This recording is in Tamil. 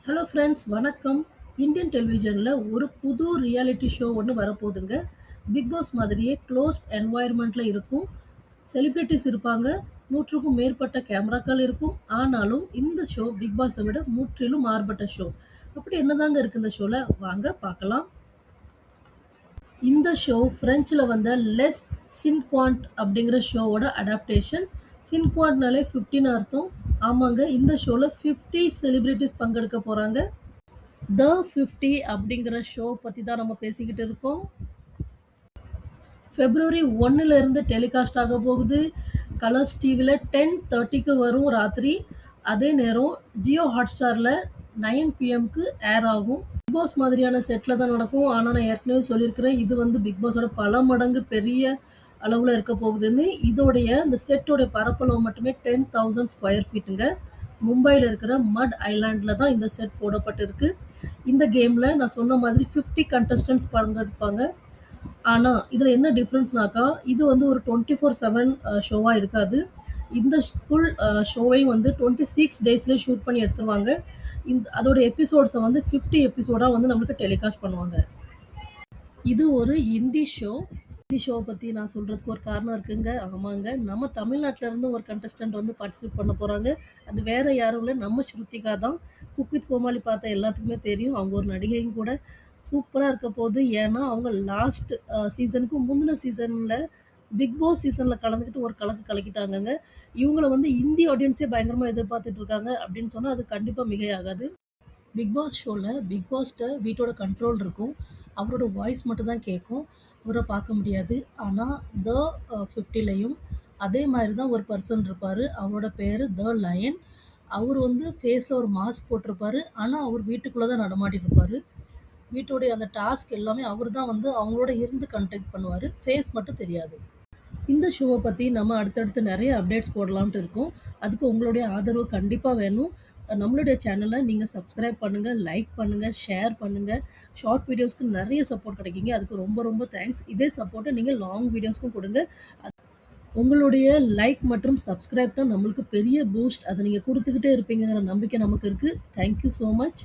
ஹலோ ஃப்ரெண்ட்ஸ் வணக்கம். இந்தியன் டெலிவிஷனில் ஒரு புது ரியாலிட்டி ஷோ ஒன்று வரப்போகுதுங்க. பிக் பாஸ் மாதிரியே க்ளோஸ்ட் என்வாயர்மெண்ட்டில் இருக்கும். செலிப்ரிட்டிஸ் இருப்பாங்க. 100க்கும் மேற்பட்ட கேமராக்கள் இருக்கும். ஆனாலும் இந்த ஷோ பிக் பாஸை விட முற்றிலும் மாறுபட்ட ஷோ. அப்படி என்னதாங்க இருக்குது இந்த ஷோவில், வாங்க பார்க்கலாம். இந்த ஷோ ஃப்ரெஞ்சில் வந்த லெஸ் சின்குவாண்ட் அப்படிங்கிற ஷோவோட அடாப்டேஷன். சின்குவாண்ட்னாலே 15 அர்த்தம். ஆமாங்க, இந்த ஷோவில் 50 செலிப்ரிட்டிஸ் பங்கெடுக்க போகிறாங்க. த 50 அப்படிங்கிற ஷோ பற்றி தான் நம்ம பேசிக்கிட்டு இருக்கோம். February 1 இருந்து டெலிகாஸ்ட் ஆக போகுது. கலர்ஸ் டிவியில் 10:30க்கு வரும் ராத்திரி. அதே நேரம் ஜியோ ஹாட்ஸ்டாரில் 9 பிஎம்க்கு ஏர் ஆகும். பிக் பாஸ் மாதிரியான செட்டில் தான் நடக்கும். ஆனால் நான் ஏற்கனவே சொல்லியிருக்கிறேன், இது வந்து பிக் பாஸோட பல மடங்கு பெரிய அளவில் இருக்க போகுதுன்னு. இதோடைய இந்த செட்டோடைய பரப்பளவு மட்டுமே 10,000 ஸ்கொயர் ஃபீட்டுங்க. மும்பையில் இருக்கிற மட் ஐலாண்டில் தான் இந்த செட் போடப்பட்டிருக்கு. இந்த கேமில் நான் சொன்ன மாதிரி 50 கண்டஸ்டன்ட்ஸ் பங்கெடுப்பாங்க. ஆனால் இதில் என்ன டிஃப்ரென்ஸ்னாக்கா, இது வந்து ஒரு 24/7 ஷோவாக இருக்காது. இந்த ஃபுல் ஷோவையும் வந்து 26 டேஸ்லேயே ஷூட் பண்ணி எடுத்துருவாங்க. அதோட எபிசோட்ஸை வந்து 50 எபிசோடாக வந்து நம்மளுக்கு டெலிகாஸ்ட் பண்ணுவாங்க. இது ஒரு ஹிந்தி ஷோ. ஹிந்தி ஷோவை பற்றி நான் சொல்கிறதுக்கு ஒரு காரணம் இருக்குங்க. ஆமாங்க, நம்ம தமிழ்நாட்டிலேருந்து ஒரு கண்டஸ்டன்ட் வந்து பார்ட்டிசிபேட் பண்ண போகிறாங்க. அது வேறு யாரும் இல்லை, நம்ம ஸ்ருத்திகா தான். குக் வித் கோமாளி பார்த்த எல்லாத்துக்குமே தெரியும். அவங்க ஒரு நடிகையும் கூட. சூப்பராக இருக்க போகுது. ஏன்னா அவங்க லாஸ்ட் சீசனுக்கு முந்தின சீசனில் பிக் பாஸ் சீசனில் கலந்துக்கிட்டு ஒரு கலக்கு கலக்கிட்டாங்கங்க. இவங்கள வந்து இந்தி ஆடியன்ஸே பயங்கரமாக எதிர்பார்த்துட்டு இருக்காங்க அப்படின்னு சொன்னால் அது கண்டிப்பாக மிகையாகாது. பிக் பாஸ் ஷோவில் பிக் பாஸ்கிட்ட வீட்டோட கண்ட்ரோல் இருக்கும். அவரோட வாய்ஸ் மட்டும் தான் கேட்கும். அவரை பார்க்க முடியாது. ஆனால் த 50லையும் அதே மாதிரி தான் ஒரு பர்சன் இருப்பார். அவரோட பேர் த லயன். அவர் வந்து ஃபேஸில் ஒரு மாஸ்க் போட்டிருப்பாரு. ஆனால் அவர் வீட்டுக்குள்ளே தான் நடமாடிட்டு இருப்பார். வீட்டுடைய அந்த டாஸ்க் எல்லாமே அவர் தான் வந்து அவங்களோட இருந்து கண்டக்ட் பண்ணுவார். ஃபேஸ் மட்டும் தெரியாது. இந்த ஷோவை பற்றி நம்ம அடுத்தடுத்து நிறைய அப்டேட்ஸ் போடலான்ட்டு இருக்கோம். அதுக்கு உங்களுடைய ஆதரவு கண்டிப்பாக வேணும். நம்மளுடைய சேனலை நீங்கள் சப்ஸ்கிரைப் பண்ணுங்கள், லைக் பண்ணுங்கள், ஷேர் பண்ணுங்கள். ஷார்ட் வீடியோஸ்க்கு நிறைய சப்போர்ட் கிடைக்கிங்க. அதுக்கு ரொம்ப ரொம்ப தேங்க்ஸ். இதே சப்போர்ட்டை நீங்கள் லாங் வீடியோஸ்க்கும் கொடுங்க. உங்களுடைய லைக் மற்றும் சப்ஸ்கிரைப் தான் நம்மளுக்கு பெரிய பூஸ்ட். அதை நீங்கள் கொடுத்துக்கிட்டே இருப்பீங்கிற நம்பிக்கை நமக்கு இருக்குது. Thank you so much.